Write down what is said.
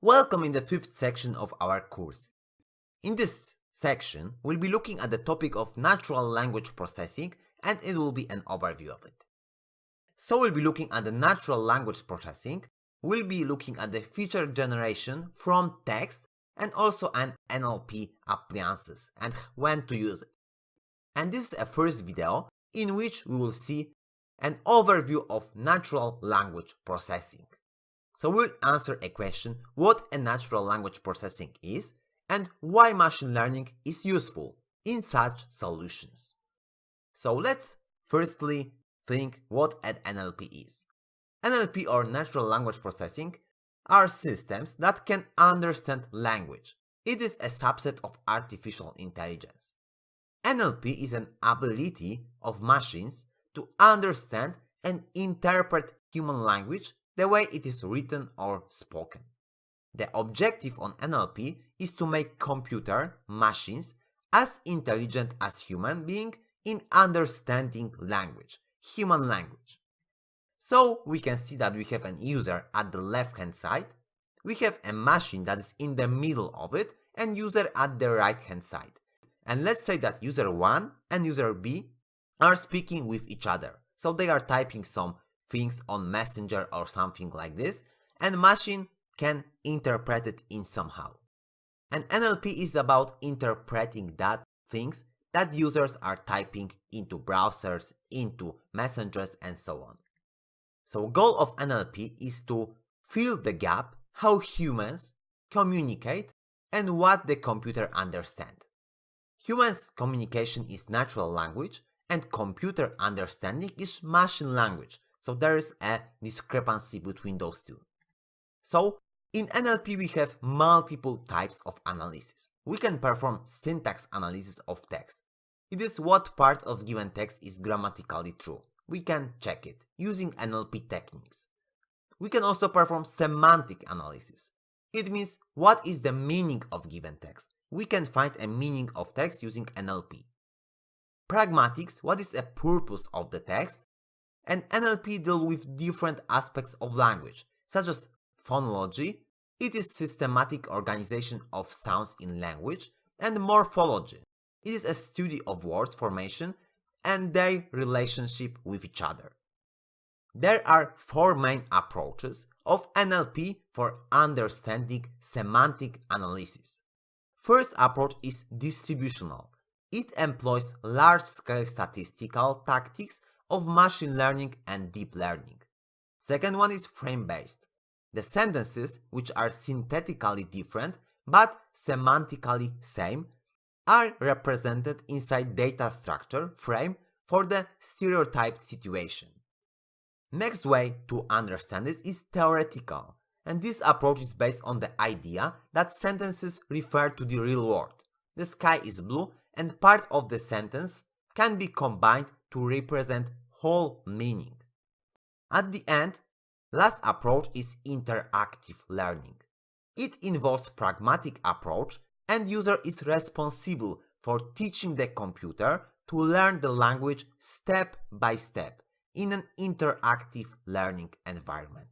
Welcome in the fifth section of our course. In this section, we'll be looking at the topic of natural language processing and it will be an overview of it. So we'll be looking at the natural language processing, we'll be looking at the feature generation from text and also an NLP appliances and when to use it. And this is a first video in which we will see an overview of natural language processing. So we'll answer a question what a natural language processing is and why machine learning is useful in such solutions. So let's firstly think what an NLP is. NLP or natural language processing are systems that can understand language. It is a subset of artificial intelligence. NLP is an ability of machines to understand and interpret human language the way it is written or spoken. The objective on NLP is to make computer machines as intelligent as human beings in understanding language, human language. So we can see that we have an user at the left hand side, we have a machine that is in the middle of it and user at the right hand side. And let's say that user 1 and user B are speaking with each other. So they are typing some things on Messenger or something like this, and machine can interpret it in somehow. And NLP is about interpreting that things that users are typing into browsers, into messengers and so on. So goal of NLP is to fill the gap how humans communicate and what the computer understands. Humans' communication is natural language and computer understanding is machine language. So there is a discrepancy between those two. So in NLP we have multiple types of analysis. We can perform syntax analysis of text. It is what part of given text is grammatically true. We can check it using NLP techniques. We can also perform semantic analysis. It means what is the meaning of given text. We can find a meaning of text using NLP. Pragmatics, what is the purpose of the text? And NLP deal with different aspects of language, such as phonology, it is systematic organization of sounds in language, and morphology, it is a study of words formation and their relationship with each other. There are four main approaches of NLP for understanding semantic analysis. First approach is distributional. It employs large-scale statistical tactics of machine learning and deep learning. Second one is frame-based. The sentences, which are synthetically different but semantically same, are represented inside data structure frame for the stereotyped situation. Next way to understand this is theoretical, and this approach is based on the idea that sentences refer to the real world. The sky is blue and part of the sentence can be combined to represent whole meaning. At the end, last approach is interactive learning. It involves pragmatic approach and user is responsible for teaching the computer to learn the language step by step in an interactive learning environment.